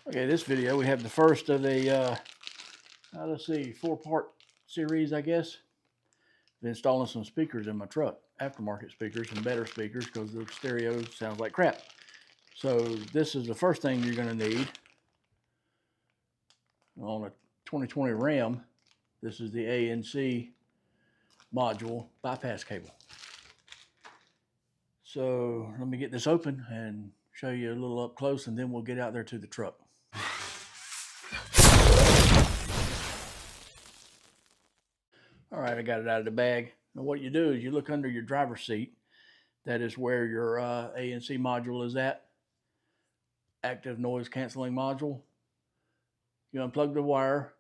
Okay, this video we have the first of a let's see, 4-part series, I guess. Been installing some speakers in my truck, aftermarket speakers and better speakers because the stereo sounds like crap. So this is the first thing you're going to need on a 2020 Ram. This is the ANC module bypass cable. So let me get this open and show you a little up close, and then we'll get out there to the truck. All right, I got it out of the bag. Now what you do is you look under your driver's seat. That is where your ANC module is at. Active noise canceling module. You unplug the wire,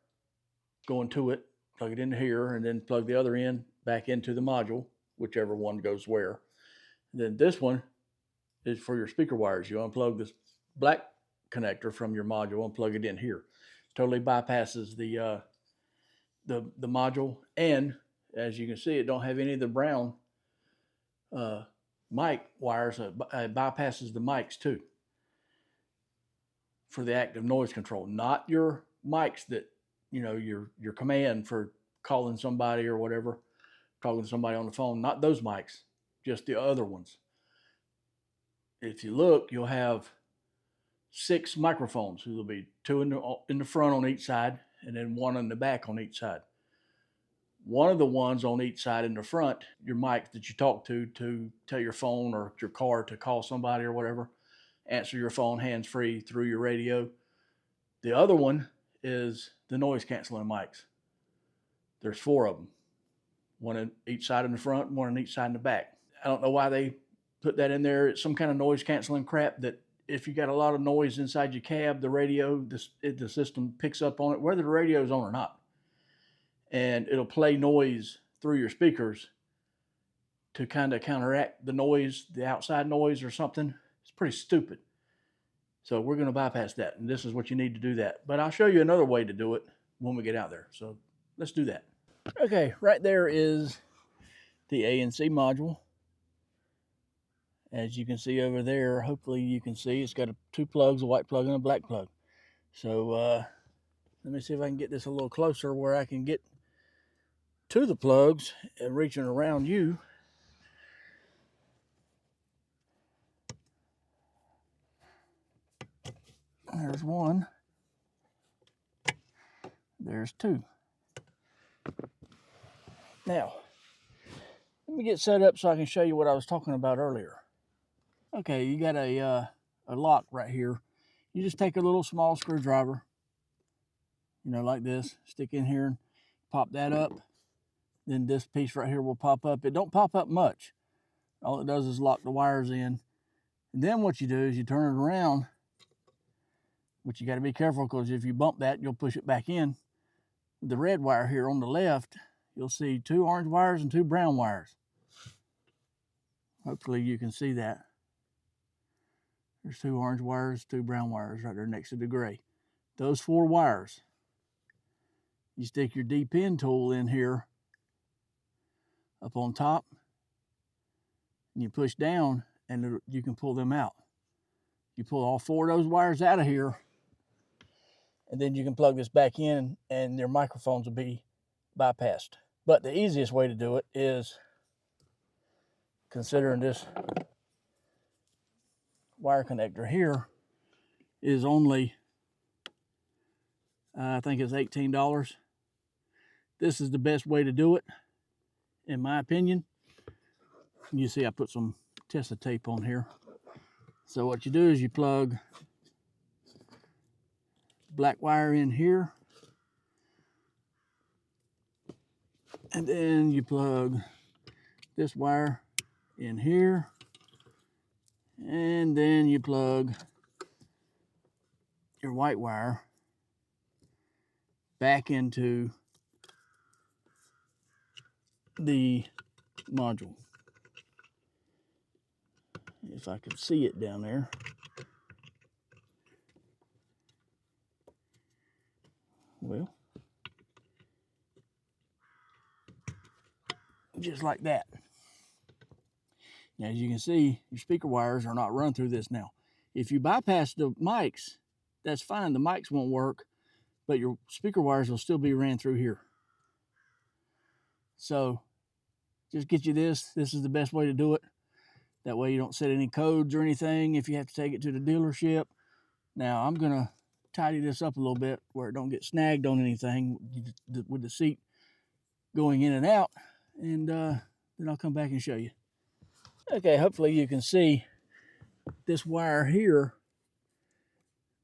go into it, plug it into here, and then plug the other end back into the module, whichever one goes where. And then this one is for your speaker wires. You unplug this black connector from your module and plug it in here. Totally bypasses the module, and as you can see, it don't have any of the brown mic wires. It bypasses the mics too for the active noise control, not your mics that, you know, your command for calling somebody or whatever, talking to somebody on the phone, not those mics, just the other ones. If you look, you'll have 6 microphones. There'll be 2 in the front on each side, and then 1 in the back on each side. One of the ones on each side in the front, your mic that you talk to tell your phone or your car to call somebody or whatever, answer your phone hands-free through your radio. The other one is the noise canceling mics. There's 4 of them, 1 on each side in the front, 1 on each side in the back. I don't know why they put that in there. It's some kind of noise canceling crap that if you got a lot of noise inside your cab, the radio, the system picks up on it, whether the radio is on or not. And it'll play noise through your speakers to kind of counteract the noise, the outside noise or something. It's pretty stupid. So we're going to bypass that, and this is what you need to do that. But I'll show you another way to do it when we get out there. So let's do that. Okay, right there is the ANC module. As you can see over there, hopefully you can see it's got 2 plugs, a white plug and a black plug. So let me see if I can get this a little closer where I can get to the plugs and reaching around you. There's 1. There's 2. Now, let me get set up so I can show you what I was talking about earlier. Okay, you got a lock right here. You just take a little small screwdriver, you know, like this, stick in here and pop that up. Then this piece right here will pop up. It don't pop up much. All it does is lock the wires in. And then what you do is you turn it around, but you got to be careful because if you bump that, you'll push it back in. The red wire here on the left, you'll see 2 orange wires and 2 brown wires. Hopefully you can see that. There's 2 orange wires, 2 brown wires right there next to the gray. Those 4 wires, you stick your D-pin tool in here up on top, and you push down, and you can pull them out. You pull all 4 of those wires out of here, and then you can plug this back in, and your microphones will be bypassed. But the easiest way to do it is, considering this wire connector here is only, I think it's $18. This is the best way to do it, in my opinion. You see I put some Tessa tape on here. So what you do is you plug black wire in here, and then you plug this wire in here, and then you plug your white wire back into the module. If I could see it down there. Well, just like that. Now, as you can see, your speaker wires are not run through this now. If you bypass the mics, that's fine. The mics won't work, but your speaker wires will still be ran through here. So just get you this. This is the best way to do it. That way you don't set any codes or anything if you have to take it to the dealership. Now I'm going to tidy this up a little bit where it don't get snagged on anything with the seat going in and out. And then I'll come back and show you. Okay, hopefully you can see this wire here.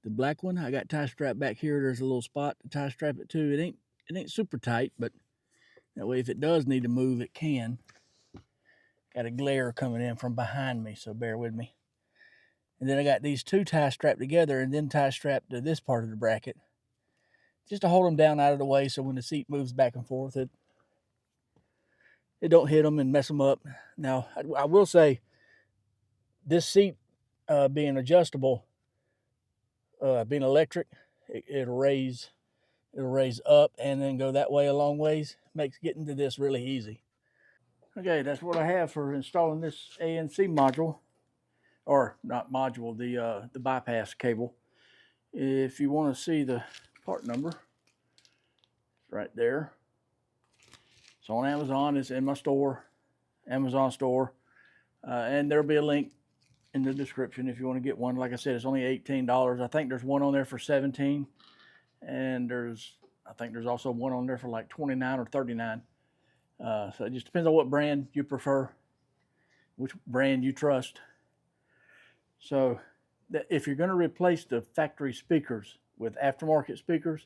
The black one, I got tie strap back here. There's a little spot to tie strap it to. It ain't super tight, but that way if it does need to move, it can. Got a glare coming in from behind me, so bear with me. And then I got these two tie strapped together and then tie strapped to this part of the bracket, just to hold them down out of the way so when the seat moves back and forth, it don't hit them and mess them up. Now, I will say, this seat being adjustable, being electric, it'll raise up and then go that way a long ways. Makes getting to this really easy. Okay, that's what I have for installing this ANC module, or not module, the bypass cable. If you want to see the part number, it's right there. It's on Amazon. It's in my store, Amazon store, and there'll be a link in the description if you want to get one. Like I said, it's only $18. I think there's one on there for $17, and I think there's also one on there for like $29 or $39. So it just depends on what brand you prefer, which brand you trust. So if you're going to replace the factory speakers with aftermarket speakers,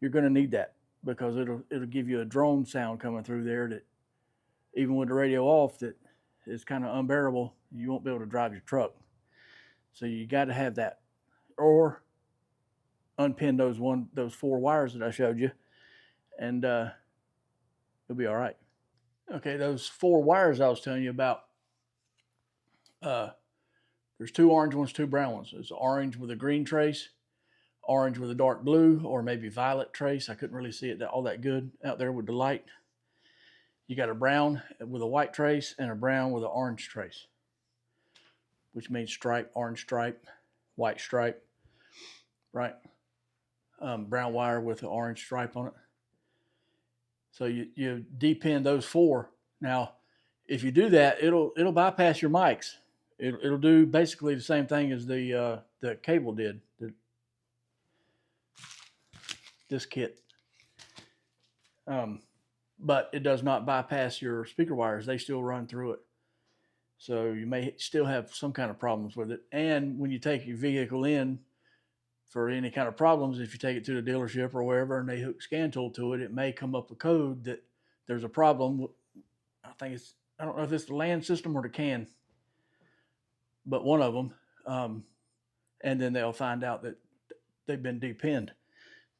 you're going to need that, because it'll give you a drone sound coming through there that even with the radio off, that is kind of unbearable. You won't be able to drive your truck. So you got to have that, or unpin those four wires that I showed you, and it'll be all right. Okay, those four wires I was telling you about. There's two orange ones, two brown ones. It's orange with a green trace, orange with a dark blue, or maybe violet trace. I couldn't really see it all that good out there with the light. You got a brown with a white trace and a brown with an orange trace, which means stripe, orange stripe, white stripe, right? Brown wire with an orange stripe on it. So you depin those four. Now, if you do that, it'll bypass your mics. It'll do basically the same thing as the cable did. This kit. But it does not bypass your speaker wires. They still run through it. So you may still have some kind of problems with it. And when you take your vehicle in for any kind of problems, if you take it to the dealership or wherever and they hook scan tool to it, it may come up a code that there's a problem. I don't know if it's the LAN system or the CAN, but one of them. And then they'll find out that they've been depinned.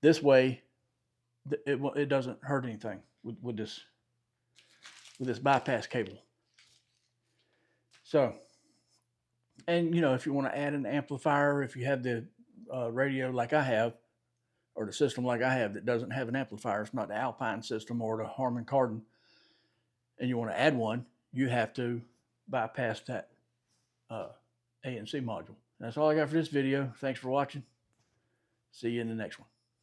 This way, it doesn't hurt anything with this bypass cable. So, and if you want to add an amplifier, if you have the radio like I have, or the system like I have that doesn't have an amplifier, it's not the Alpine system or the Harman Kardon, and you want to add one, you have to bypass that ANC module. That's all I got for this video. Thanks for watching. See you in the next one.